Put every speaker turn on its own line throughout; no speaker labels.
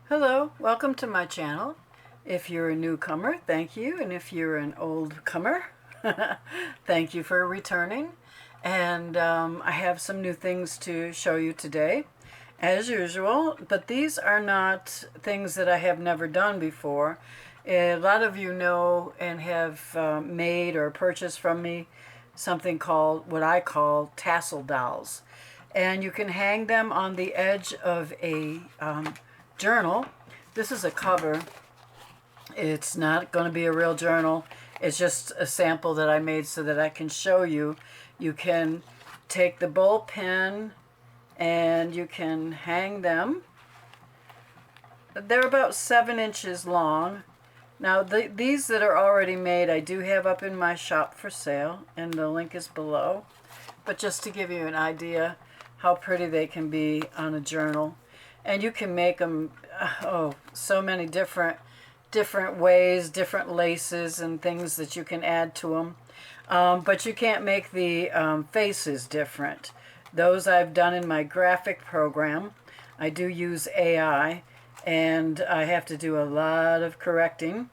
Hello, welcome to my channel. If you're a newcomer, thank you. And if you're an old comer, thank you for returning. And I have some new things to show you today, as usual. But these are not things that I have never done before. A lot of you know and have made or purchased from me something called, what I call tassel dolls. And you can hang them on the edge of a journal. This is a cover. It's not going to be a real journal. It's just a sample that I made so that I can show you. You can take the ball pen and you can hang them. They're about 7 inches long. Now these that are already made I do have up in my shop for sale, and the link is below. But just to give you an idea how pretty they can be on a journal. And you can make them, so many different ways, different laces and things that you can add to them. But you can't make the faces different. Those I've done in my graphic program. I do use AI, and I have to do a lot of correcting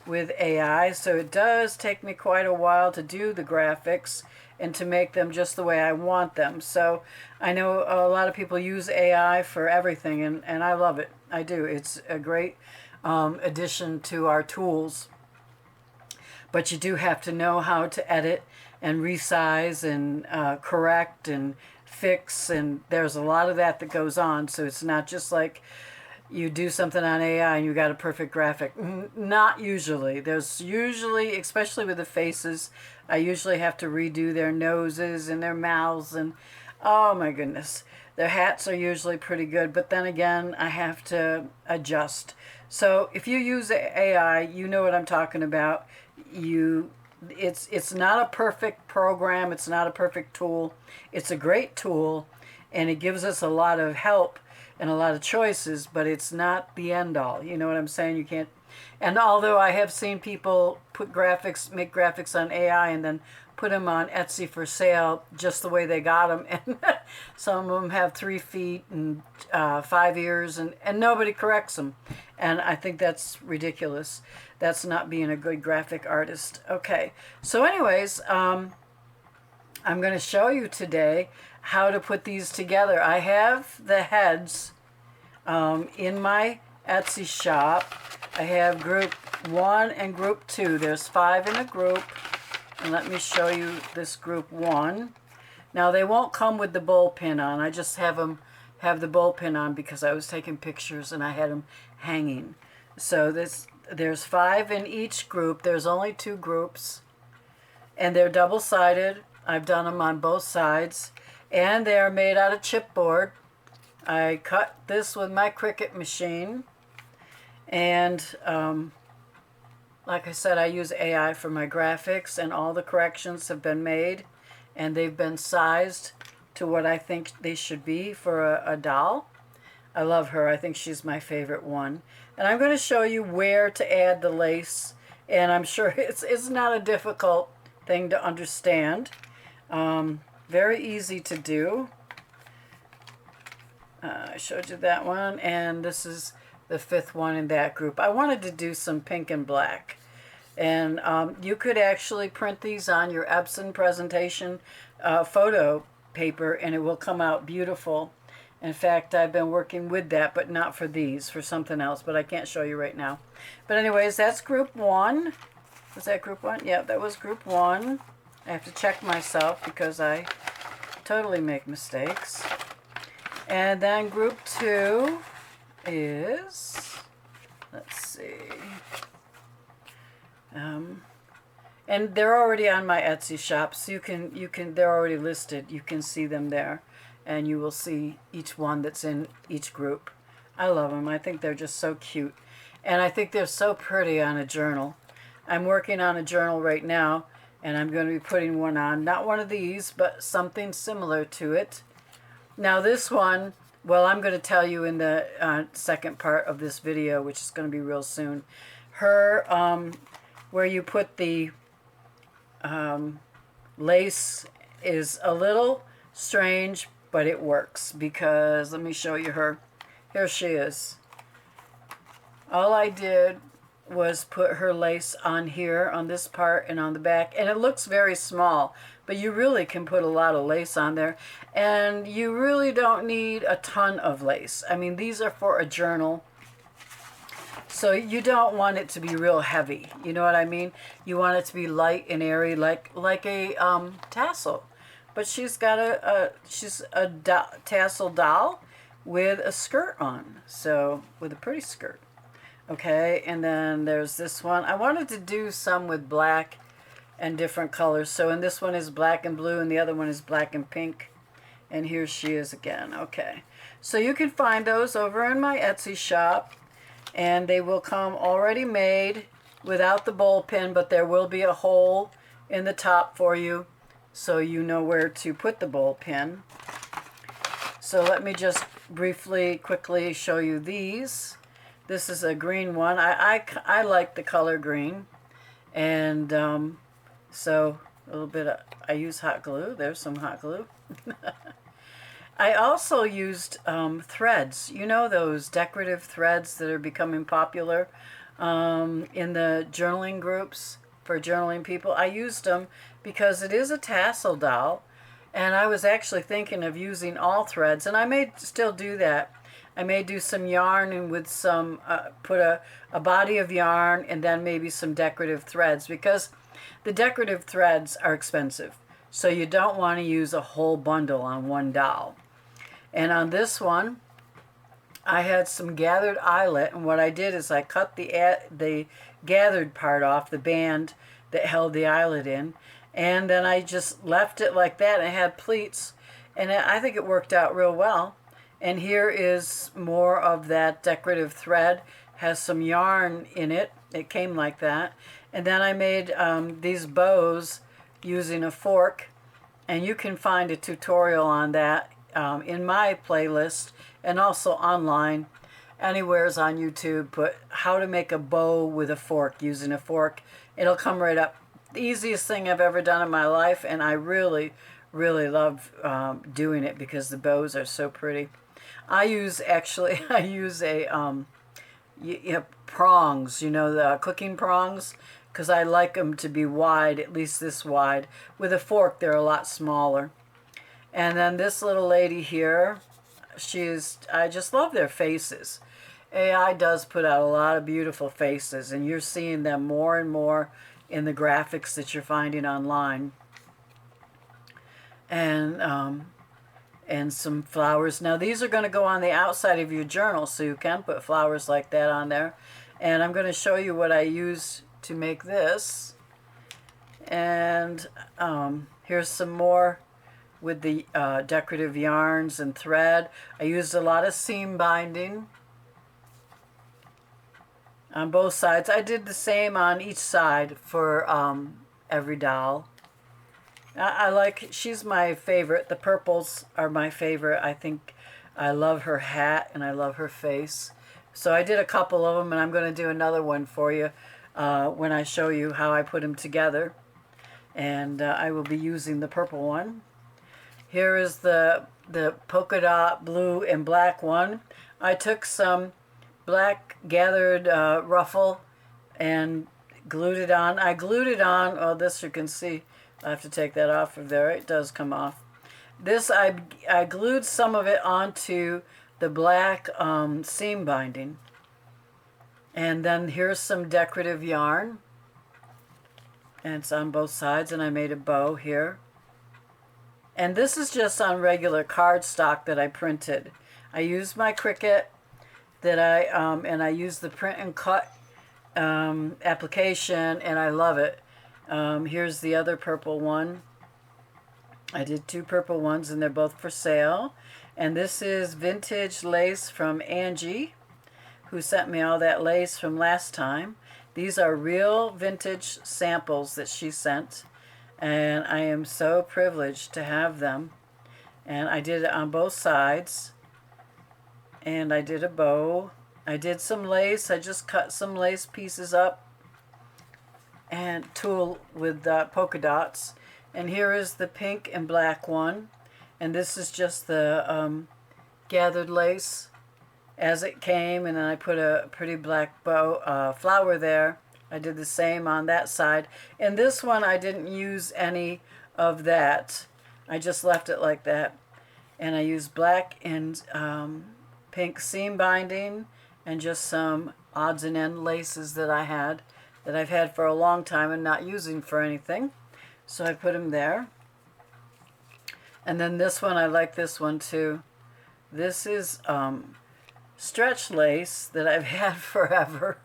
with AI, so it does take me quite a while to do the graphics and to make them just the way I want them. So I know a lot of people use AI for everything, and I love it. I do. It's a great addition to our tools. But you do have to know how to edit and resize and correct and fix, and there's a lot of that goes on. So it's not just like you do something on AI and you got a perfect graphic. Not usually. There's usually, especially with the faces, I usually have to redo their noses and their mouths, and oh my goodness. Their hats are usually pretty good, but then again, I have to adjust. So if you use AI, you know what I'm talking about. It's not a perfect program. It's not a perfect tool. It's a great tool, and it gives us a lot of help and a lot of choices, but it's not the end all. You know what I'm saying? You can't. And although I have seen people make graphics on AI and then put them on Etsy for sale just the way they got them, and some of them have 3 feet and 5 ears, and nobody corrects them. And I think that's ridiculous. That's not being a good graphic artist. Okay, so anyways, I'm going to show you today how to put these together. I have the heads in my Etsy shop. I have group 1 and group 2. There's 5 in a group. And let me show you this group 1. Now they won't come with the bowl pin on. I just have the bowl pin on because I was taking pictures and I had them hanging. So there's 5 in each group. There's only 2 groups. And they're double-sided. I've done them on both sides. And they are made out of chipboard. I cut this with my Cricut machine. And like I said, I use AI for my graphics, and all the corrections have been made. And they've been sized to what I think they should be for a doll. I love her. I think she's my favorite one. And I'm going to show you where to add the lace. And I'm sure it's not a difficult thing to understand. Very easy to do. I showed you that one, and this is the 5th one in that group. I wanted to do some pink and black, and you could actually print these on your Epson presentation photo paper, and it will come out beautiful. In fact, I've been working with that, but not for these, for something else, but I can't show you right now. But anyways, that's group 1. Was that group 1? Yeah, that was group 1. I have to check myself because I totally make mistakes. And then group 2 is, let's see, and they're already on my Etsy shop, so you can they're already listed. You can see them there, and you will see each one that's in each group. I love them. I think they're just so cute, and I think they're so pretty on a journal. I'm working on a journal right now, and I'm going to be putting one on. Not one of these, but something similar to it. Now this one, well, I'm going to tell you in the second part of this video, which is going to be real soon. Her, where you put the lace is a little strange, but it works because, let me show you her. Here she is. All I did was put her lace on here, on this part and on the back, and it looks very small, but you really can put a lot of lace on there, and you really don't need a ton of lace. I mean, these are for a journal, so you don't want it to be real heavy. You know what I mean? You want it to be light and airy, like a tassel. But she's got a tassel doll with a skirt on, so with a pretty skirt. Okay, and then there's this one. I wanted to do some with black and different colors. So in this one is black and blue, and the other one is black and pink. And here she is again. Okay, so you can find those over in my Etsy shop, and they will come already made without the bowl pin, but there will be a hole in the top for you, so you know where to put the bowl pin. So let me just briefly, quickly show you these. This is a green one. I like the color green. And so a little bit of, I use hot glue. There's some hot glue. I also used threads. You know, those decorative threads that are becoming popular in the journaling groups for journaling people. I used them because it is a tassel doll. And I was actually thinking of using all threads. And I may still do that. I may do some yarn and with some, put a body of yarn and then maybe some decorative threads, because the decorative threads are expensive. So you don't want to use a whole bundle on one doll. And on this one, I had some gathered eyelet, and what I did is I cut the gathered part off, the band that held the eyelet in, and then I just left it like that, and it had pleats, and I think it worked out real well. And here is more of that decorative thread, has some yarn in it. It came like that. And then I made these bows using a fork, and you can find a tutorial on that in my playlist and also online. Anywhere's on YouTube, put how to make a bow with a fork, using a fork. It'll come right up. The easiest thing I've ever done in my life, and I really, really love doing it because the bows are so pretty. I use a prongs, you know, the cooking prongs, because I like them to be wide, at least this wide. With a fork, they're a lot smaller. And then this little lady here, I just love their faces. AI does put out a lot of beautiful faces, and you're seeing them more and more in the graphics that you're finding online. And some flowers. Now these are going to go on the outside of your journal, so you can put flowers like that on there. And I'm going to show you what I use to make this. And here's some more with the decorative yarns and thread. I used a lot of seam binding on both sides. I did the same on each side for every doll. I like, she's my favorite. The purples are my favorite. I think I love her hat and I love her face. So I did a couple of them, and I'm going to do another one for you when I show you how I put them together. And I will be using the purple one. Here is the polka dot blue and black one. I took some black gathered ruffle and glued it on. I glued it on, oh, this you can see. I have to take that off of there. It does come off. This, I glued some of it onto the black seam binding. And then here's some decorative yarn. And it's on both sides, and I made a bow here. And this is just on regular cardstock that I printed. I used my Cricut and I used the print and cut application, and I love it. Here's the other purple one. I did two purple ones, and they're both for sale. And this is vintage lace from Angie, who sent me all that lace from last time. These are real vintage samples that she sent, and I am so privileged to have them. And I did it on both sides, and I did a bow. I did some lace. I just cut some lace pieces up and tulle with polka dots. And here is the pink and black one, and this is just the gathered lace as it came, and then I put a pretty black bow flower there. I did the same on that side. In this one, I didn't use any of that. I just left it like that. And I used black and pink seam binding and just some odds and end laces that I had, that I've had for a long time and not using for anything. So I put them there. And then this one, I like this one too. This is stretch lace that I've had forever.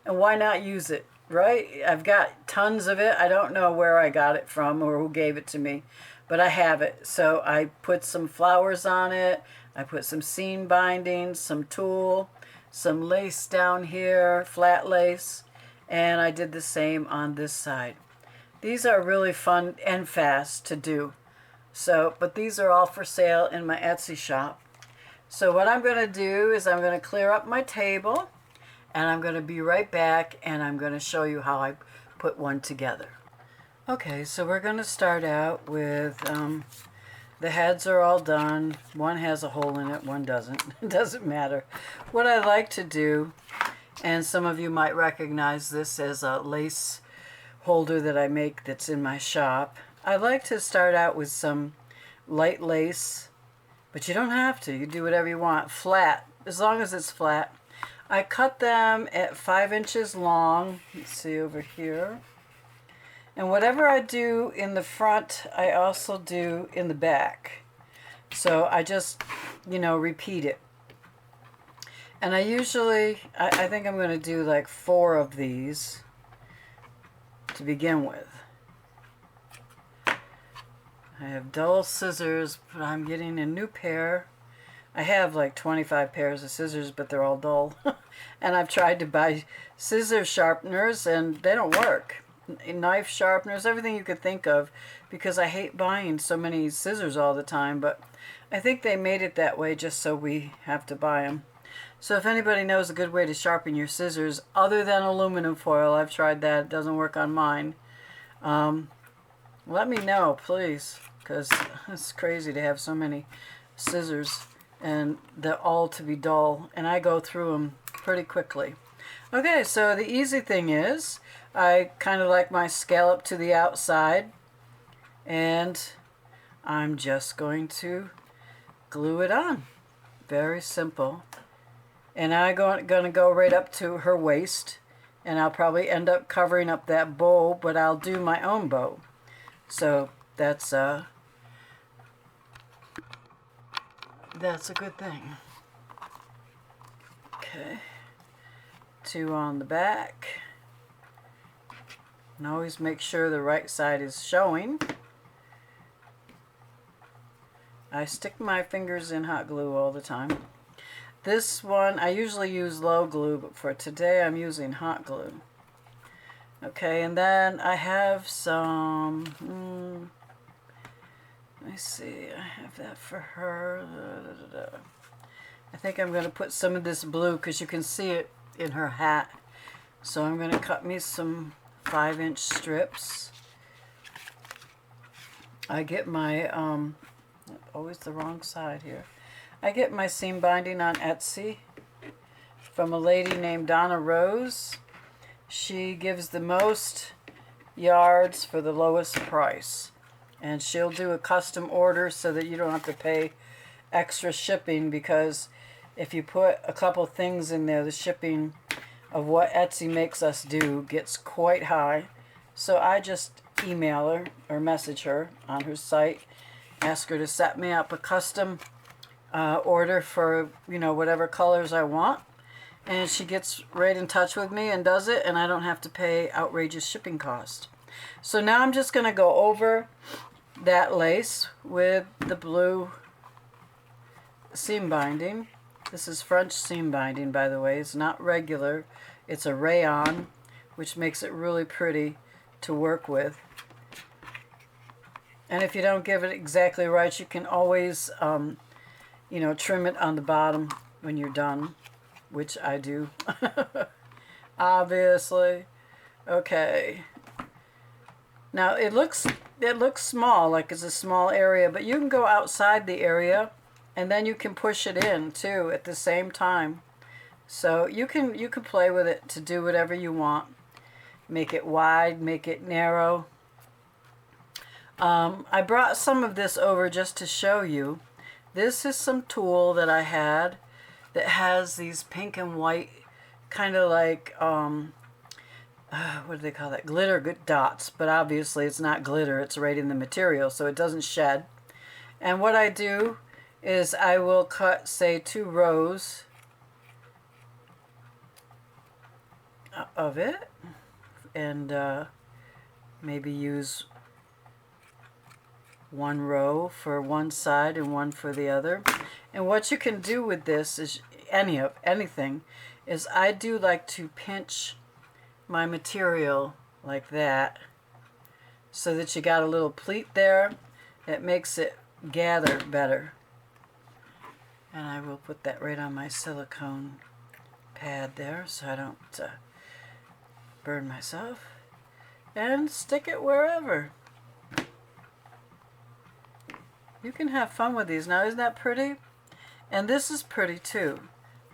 And why not use it, right? I've got tons of it. I don't know where I got it from or who gave it to me, but I have it. So I put some flowers on it. I put some seam binding, some tulle, some lace down here, flat lace, and I did the same on this side. These are really fun and fast to do. So, but these are all for sale in my Etsy shop. So what I'm going to do is I'm going to clear up my table, and I'm going to be right back, and I'm going to show you how I put one together. Okay, so we're going to start out with, the heads are all done. One has a hole in it, one doesn't. It doesn't matter. What I like to do, and some of you might recognize this as a lace holder that I make that's in my shop. I like to start out with some light lace, but you don't have to. You do whatever you want. Flat, as long as it's flat. I cut them at 5 inches long. Let's see over here. And whatever I do in the front, I also do in the back. So I just, repeat it. And I usually, I think I'm going to do like 4 of these to begin with. I have dull scissors, but I'm getting a new pair. I have like 25 pairs of scissors, but they're all dull. And I've tried to buy scissor sharpeners, and they don't work. Knife sharpeners, everything you could think of, because I hate buying so many scissors all the time. But I think they made it that way just so we have to buy them. So if anybody knows a good way to sharpen your scissors, other than aluminum foil, I've tried that. It doesn't work on mine. Let me know, please, because it's crazy to have so many scissors and they're all to be dull, and I go through them pretty quickly. Okay, so the easy thing is I kind of like my scallop to the outside, and I'm just going to glue it on. Very simple. And I'm going to go right up to her waist, and I'll probably end up covering up that bow, but I'll do my own bow. So that's a good thing. Okay. 2 on the back. And always make sure the right side is showing. I stick my fingers in hot glue all the time. This one, I usually use low glue, but for today I'm using hot glue. Okay, and then I have some, let me see, I have that for her. I think I'm going to put some of this blue because you can see it in her hat. So I'm going to cut me some 5-inch strips. I get my, always the wrong side here. I get my seam binding on Etsy from a lady named Donna Rose. She gives the most yards for the lowest price. And she'll do a custom order so that you don't have to pay extra shipping, because if you put a couple things in there, the shipping of what Etsy makes us do gets quite high. So I just email her or message her on her site, ask her to set me up a custom order for, whatever colors I want. And she gets right in touch with me and does it, and I don't have to pay outrageous shipping cost. So now I'm just going to go over that lace with the blue seam binding. This is French seam binding, by the way. It's not regular. It's a rayon, which makes it really pretty to work with. And if you don't give it exactly right, you can always, trim it on the bottom when you're done, which I do. Obviously. Okay. Now it looks small, like it's a small area, but you can go outside the area And then you can push it in too at the same time. So you can play with it to do whatever you want. Make it wide, make it narrow. I brought some of this over just to show you. This is some tulle that I had that has these pink and white kind of like, what do they call that? Glitter dots. But obviously it's not glitter, it's right in the material, so it doesn't shed. And what I do is I will cut, say, 2 rows of it, and maybe use 1 row for one side and 1 for the other. And what you can do with this is anything is I do like to pinch my material like that, so that you got a little pleat there. It makes it gather better. And I will put that right on my silicone pad there so I don't burn myself. And stick it wherever. You can have fun with these. Now, isn't that pretty? And this is pretty too.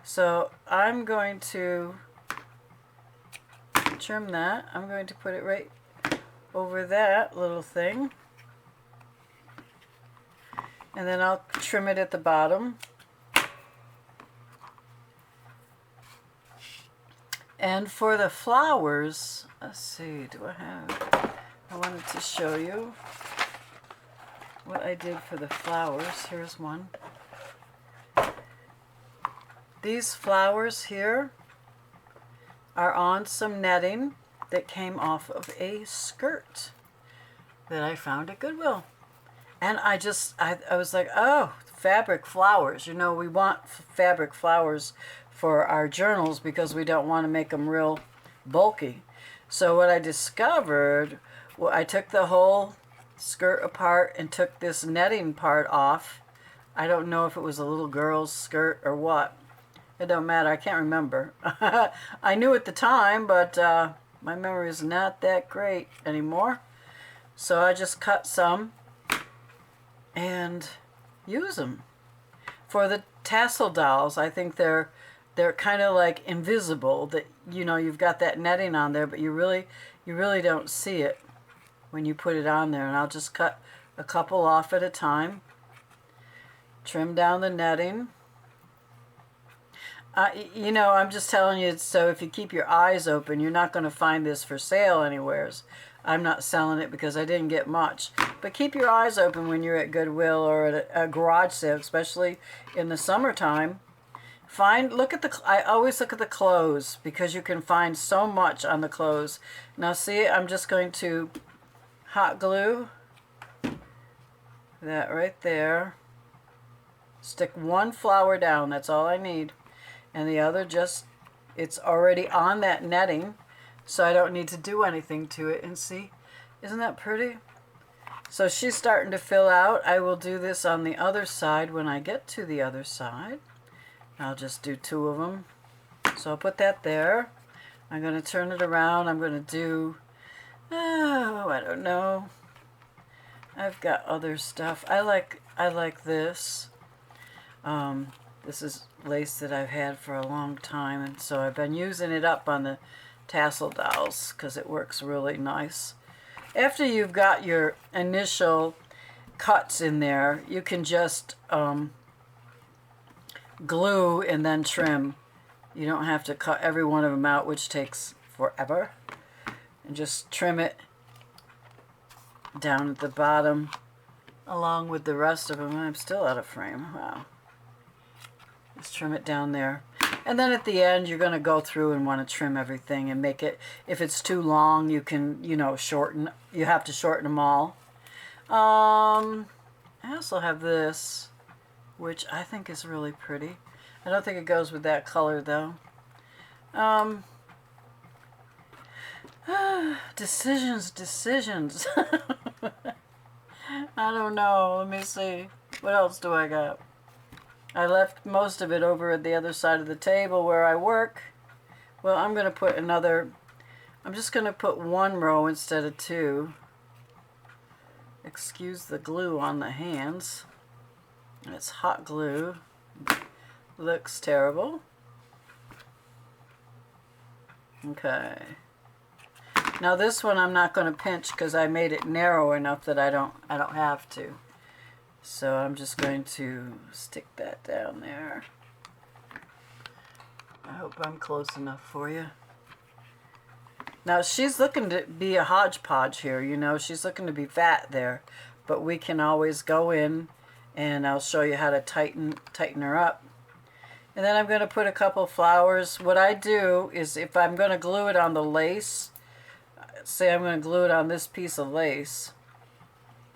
So I'm going to trim that. I'm going to put it right over that little thing. And then I'll trim it at the bottom. And for the flowers, let's see, I wanted to show you what I did for the flowers. Here's one. These flowers here are on some netting that came off of a skirt that I found at Goodwill. And I was like, oh, fabric flowers. You know, we want fabric flowers for our journals because we don't want to make them real bulky. So what I discovered, well, I took the whole skirt apart and took this netting part off. I don't know if it was a little girl's skirt or what. It don't matter. I can't remember. I knew at the time, but my memory is not that great anymore. So I just cut some and use them. For the tassel dolls, I think they're kind of like invisible. That, you know, you've got that netting on there, but you really don't see it when you put it on there. And I'll just cut a couple off at a time. Trim down the netting. You know, I'm just telling you, so if you keep your eyes open, you're not going to find this for sale anywheres. I'm not selling it because I didn't get much. But keep your eyes open when you're at Goodwill or at a garage sale, especially in the summertime. I always look at the clothes because you can find so much on the clothes. Now see, I'm just going to hot glue that right there. Stick 1 flower down, that's all I need. And the other it's already on that netting, so I don't need to do anything to it. And see, isn't that pretty? So she's starting to fill out. I will do this on the other side when I get to the other side. I'll just do 2 of them. So I'll put that there. I'm going to turn it around. I'm going to do, I don't know. I've got other stuff. I like this. This is lace that I've had for a long time, and so I've been using it up on the tassel dolls because it works really nice. After you've got your initial cuts in there, you can just glue and then trim. You don't have to cut every one of them out, which takes forever. And just trim it down at the bottom along with the rest of them. I'm still out of frame. Wow. Just trim it down there. And then at the end, you're going to go through and want to trim everything and make it, if it's too long, you can, you know, shorten. You have to shorten them all. I also have this, which I think is really pretty. I don't think it goes with that color, though. Decisions. I don't know. Let me see. What else do I got? I left most of it over at the other side of the table where I work. Well, I'm going to put another... I'm just going to put 1 row instead of 2. Excuse the glue on the hands. It's hot glue. Looks terrible. Okay. Now this one I'm not going to pinch because I made it narrow enough that I don't have to. So I'm just going to stick that down there. I hope I'm close enough for you. Now she's looking to be a hodgepodge here, you know, she's looking to be fat there, but we can always go in and I'll show you how to tighten her up. And then I'm going to put a couple flowers. What I do is if I'm going to glue it on the lace, say I'm going to glue it on this piece of lace,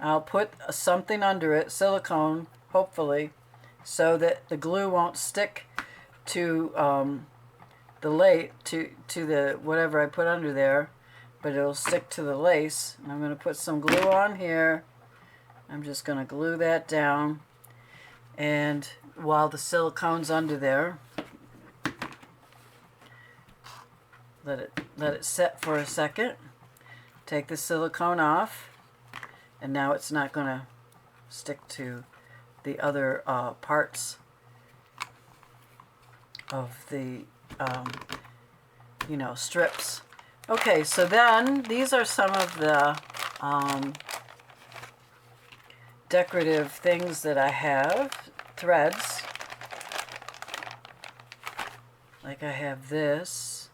I'll put something under it, silicone, hopefully, so that the glue won't stick to the lace, to the whatever I put under there, but it'll stick to the lace. And I'm going to put some glue on here. I'm just going to glue that down, and while the silicone's under there, let it set for a second. Take the silicone off, and now it's not going to stick to the other parts of the you know, strips. Okay, so then these are some of the decorative things that I have. Threads. Like I have this,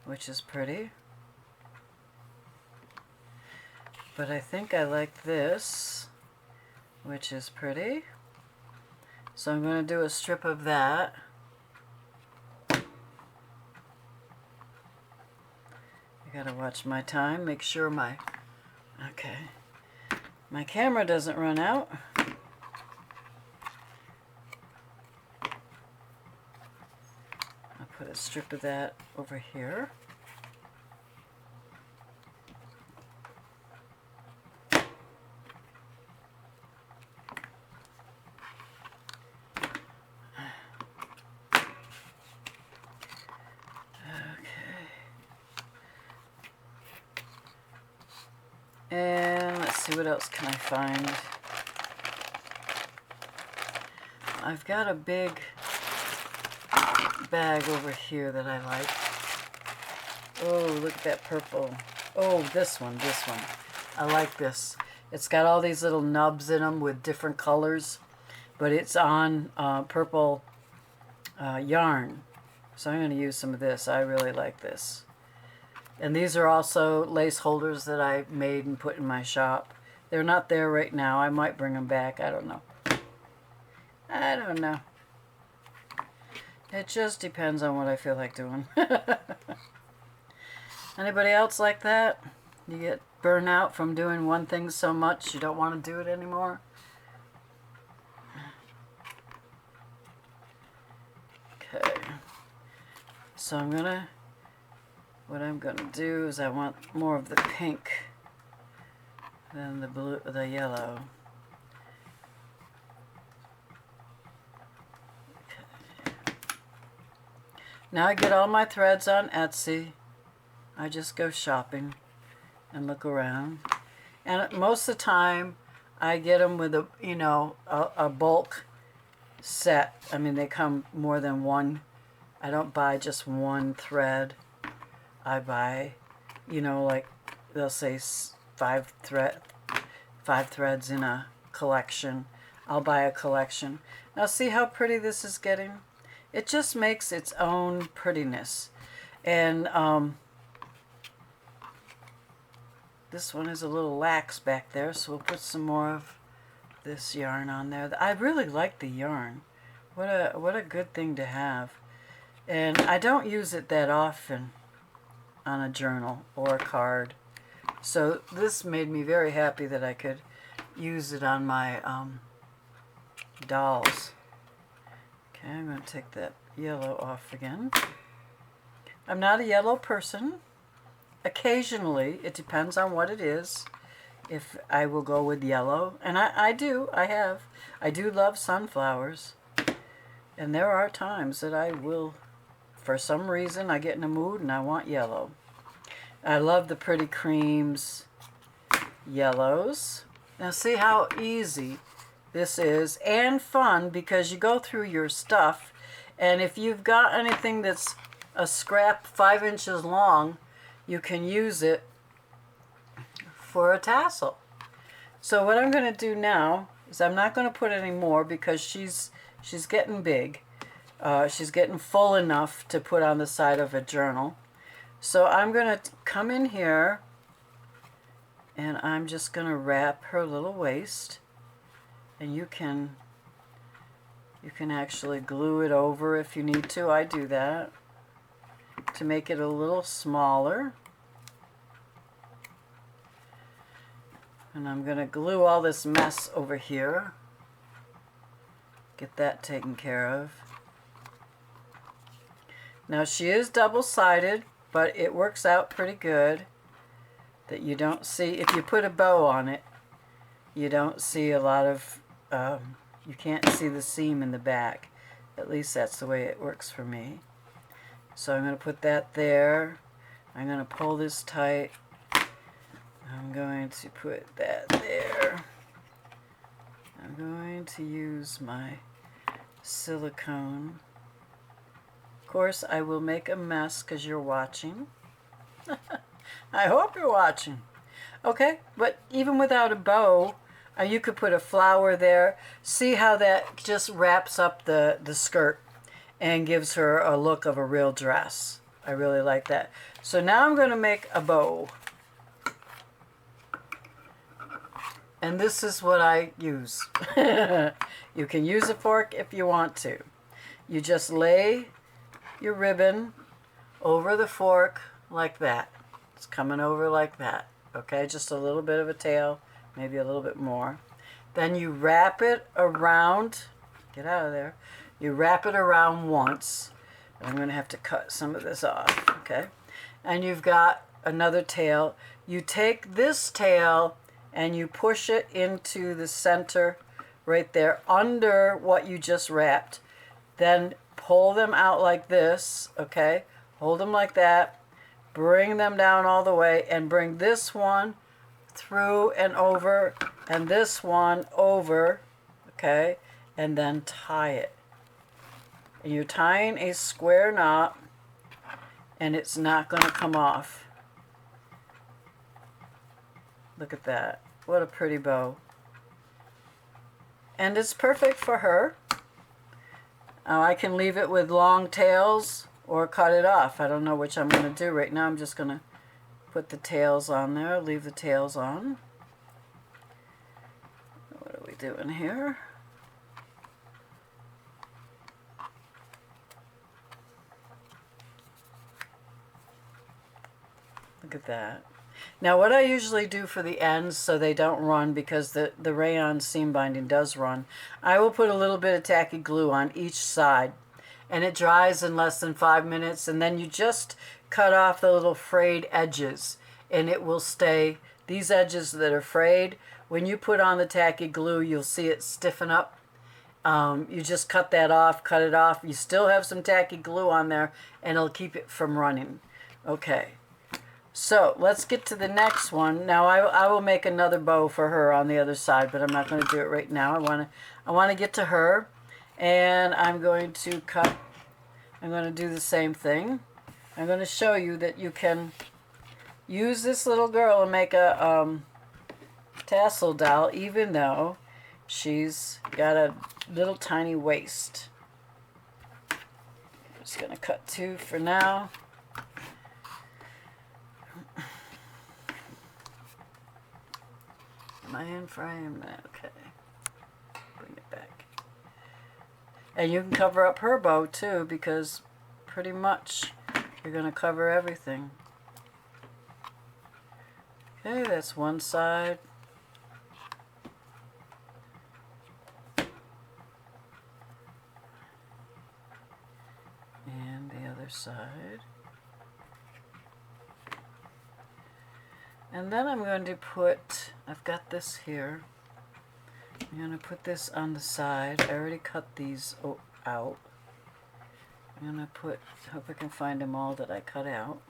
which is pretty. But I think I like this, which is pretty. So I'm going to do a strip of that. I gotta watch my time, make sure my camera doesn't run out. I'll put a strip of that over here. And let's see, what else can I find? I've got a big bag over here that I like. Oh, look at that purple. Oh, this one. I like this. It's got all these little nubs in them with different colors, but it's on purple yarn. So I'm going to use some of this. I really like this. And these are also lace holders that I made and put in my shop. They're not there right now. I might bring them back. I don't know. It just depends on what I feel like doing. Anybody else like that? You get burned out from doing one thing so much you don't want to do it anymore? Okay. So what I'm going to do is I want more of the pink than the yellow. Okay. Now I get all my threads on Etsy. I just go shopping and look around. And most of the time I get them with a bulk set. I mean, they come more than one. I don't buy just one thread. I buy, like they'll say 5 threads in a collection. I'll buy a collection. Now see how pretty this is getting? It just makes its own prettiness. And this one is a little lax back there, so we'll put some more of this yarn on there. I really like the yarn. What a good thing to have. And I don't use it that often on a journal or a card. So this made me very happy that I could use it on my dolls. Okay, I'm going to take that yellow off again. I'm not a yellow person. Occasionally, it depends on what it is, if I will go with yellow. And I do love sunflowers. And there are times that I will, for some reason, I get in a mood and I want yellow. I love the pretty creams, yellows. Now see how easy this is, and fun because you go through your stuff, and if you've got anything that's a scrap 5 inches long, you can use it for a tassel. So what I'm going to do now is I'm not going to put any more because she's getting big. She's getting full enough to put on the side of a journal. So I'm going to come in here and I'm just going to wrap her little waist. And you can actually glue it over if you need to. I do that to make it a little smaller. And I'm going to glue all this mess over here. Get that taken care of. Now she is double-sided, but it works out pretty good that you don't see, if you put a bow on it, you don't see a lot of, you can't see the seam in the back. At least that's the way it works for me. So I'm going to put that there. I'm going to pull this tight. I'm going to put that there. I'm going to use my silicone. Of course, I will make a mess because you're watching. I hope you're watching. Okay, but even without a bow, you could put a flower there. See how that just wraps up the skirt and gives her a look of a real dress. I really like that. So now I'm going to make a bow. And this is what I use. You can use a fork if you want to. You just lay your ribbon over the fork like that. It's coming over like that. Okay, just a little bit of a tail, maybe a little bit more. Then you wrap it around. Get out of there. You wrap it around once. I'm going to have to cut some of this off. Okay, and you've got another tail. You take this tail and you push it into the center right there under what you just wrapped. Then pull them out like this, okay? Hold them like that. Bring them down all the way and bring this one through and over and this one over, okay? And then tie it. And you're tying a square knot and it's not going to come off. Look at that. What a pretty bow. And it's perfect for her. I can leave it with long tails or cut it off. I don't know which I'm going to do right now. I'm just going to put the tails on there. Leave the tails on. What are we doing here? Look at that. Now what I usually do for the ends so they don't run, because the rayon seam binding does run, I will put a little bit of tacky glue on each side and it dries in less than 5 minutes, and then you just cut off the little frayed edges and it will stay. These edges that are frayed, when you put on the tacky glue, you'll see it stiffen up. You just cut that off, cut it off. You still have some tacky glue on there and it'll keep it from running. Okay. So let's get to the next one. Now I will make another bow for her on the other side, but I'm not going to do it right now. I want to get to her, and I'm going to cut. I'm going to do the same thing. I'm going to show you that you can use this little girl and make a tassel doll, even though she's got a little tiny waist. I'm just going to cut 2 for now. Am I in frame? Okay. Bring it back. And you can cover up her bow too, because pretty much you're going to cover everything. Okay, that's one side. And the other side. And then I'm going to put, I've got this here, I'm going to put this on the side. I already cut these out. I'm going to put, hope I can find them all that I cut out.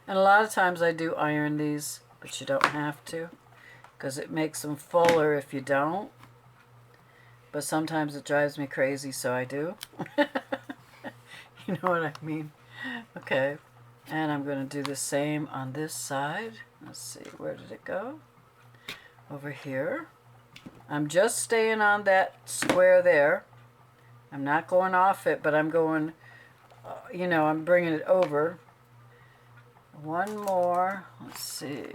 And a lot of times I do iron these, but you don't have to. because it makes them fuller if you don't. But sometimes it drives me crazy, so I do. You know what I mean? Okay. And I'm going to do the same on this side. Let's see, where did it go? Over here. I'm just staying on that square there. I'm not going off it, but I'm going, you know, I'm bringing it over. One more. Let's see.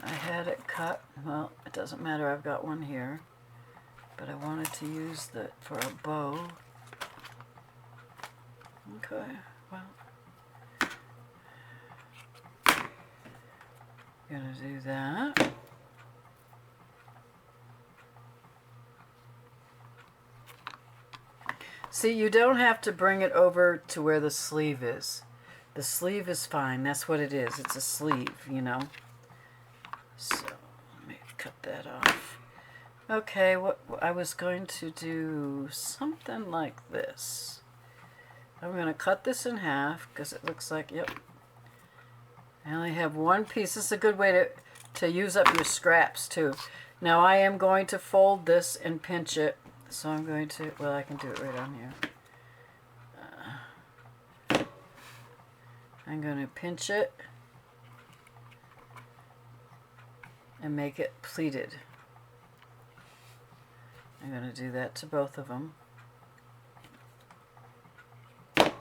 I had it cut. Well, it doesn't matter. I've got one here. But I wanted to use that for a bow. Okay, well. Gonna do that. See, you don't have to bring it over to where the sleeve is. The sleeve is fine. That's what it is. It's a sleeve, you know. So, let me cut that off. Okay, what I was going to do something like this. I'm going to cut this in half because it looks like, yep. I only have one piece. This is a good way to use up your scraps too. Now I am going to fold this and pinch it. So I'm going to, well, I can do it right on here. I'm going to pinch it and make it pleated. I'm going to do that to both of them. Okay.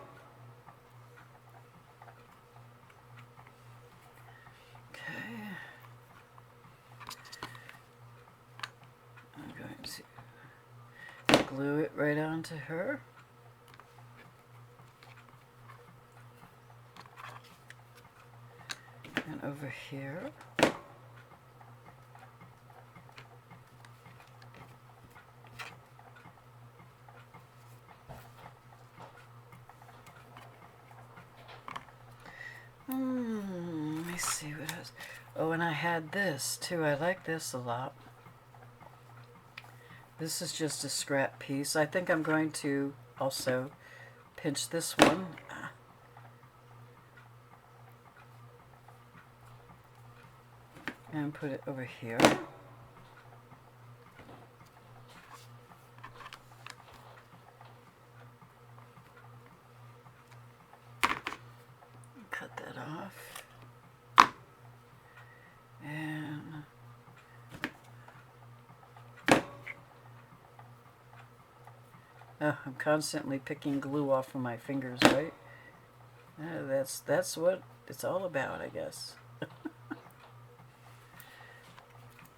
I'm going to glue it right onto her. And over here. Let me see what else. Oh, and I had this too. I like this a lot. This is just a scrap piece. I think I'm going to also pinch this one. And put it over here. Cut that off. And oh, I'm constantly picking glue off of my fingers, right? That's what it's all about, I guess.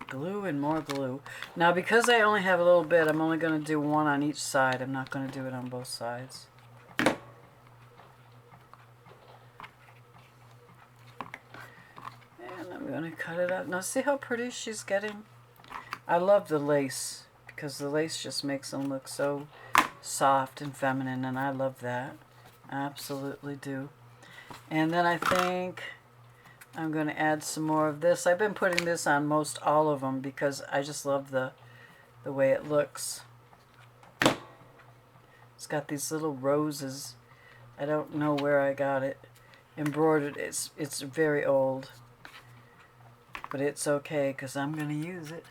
Glue and more glue. Now, because I only have a little bit, I'm only going to do one on each side. I'm not going to do it on both sides. And I'm going to cut it up. Now, see how pretty she's getting? I love the lace because the lace just makes them look so soft and feminine, and I love that. I absolutely do. And then I think I'm going to add some more of this. I've been putting this on most all of them because I just love the way it looks. It's got these little roses. I don't know where I got it embroidered. It's very old, but it's okay because I'm going to use it.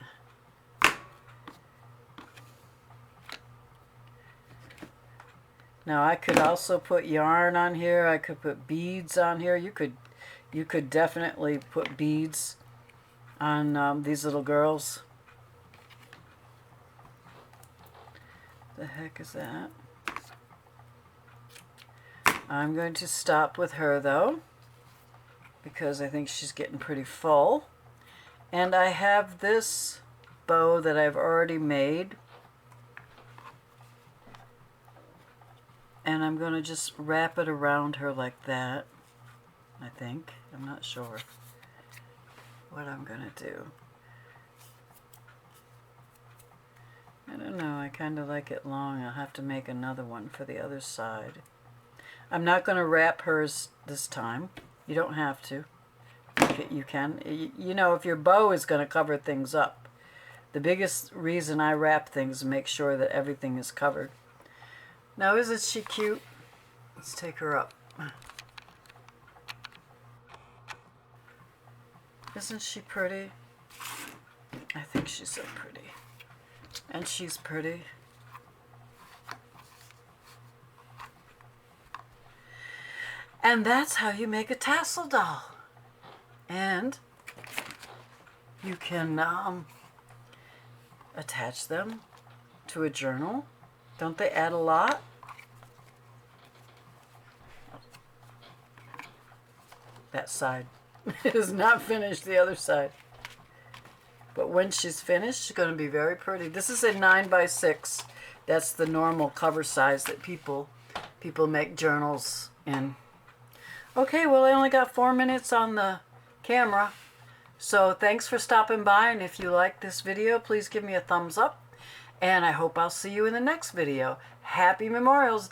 Now I could also put yarn on here. I could put beads on here. You could definitely put beads on these little girls. The heck is that? I'm going to stop with her though, because I think she's getting pretty full. And I have this bow that I've already made. And I'm going to just wrap it around her like that, I think. I'm not sure what I'm going to do. I don't know. I kind of like it long. I'll have to make another one for the other side. I'm not going to wrap hers this time. You don't have to. You can. You know, if your bow is going to cover things up, the biggest reason I wrap things is to make sure that everything is covered. Now, isn't she cute? Let's take her up. Isn't she pretty? I think she's so pretty. And she's pretty. And that's how you make a tassel doll. And you can attach them to a journal. Don't they add a lot? That side is not finished, the other side. But when she's finished, she's going to be very pretty. This is a 9x6. That's the normal cover size that people make journals in. Okay, well, I only got 4 minutes on the camera. So thanks for stopping by, and if you like this video, please give me a thumbs up. And I hope I'll see you in the next video. Happy Memorials Day!